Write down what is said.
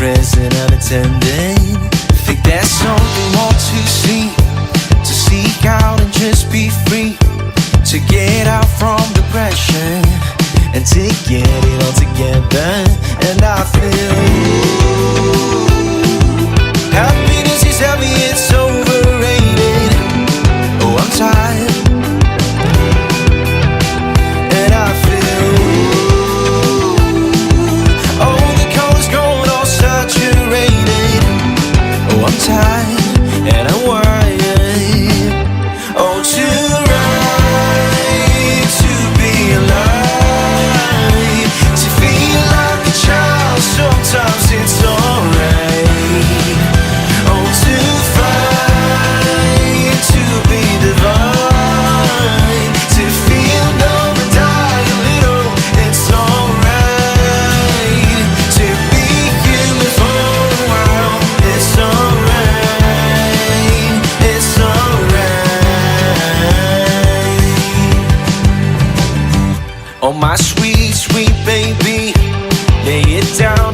present unattended. Think there's something more to see, to seek out and just be free, to get out from depression and to get it all together. And I feel happiness is heavy, it's overrated. Oh, I'm tired. And I feel oh, the colors going all saturated. Oh, I'm tired and I'm wired. Oh, to ride, to be alive, to feel like a child, sometimes it's alright. Oh, to fight, to be divine, to feel numb and die a little, it's alright. To be human for a while, it's alright, it's alright. Oh, my sweet, sweet baby, lay it down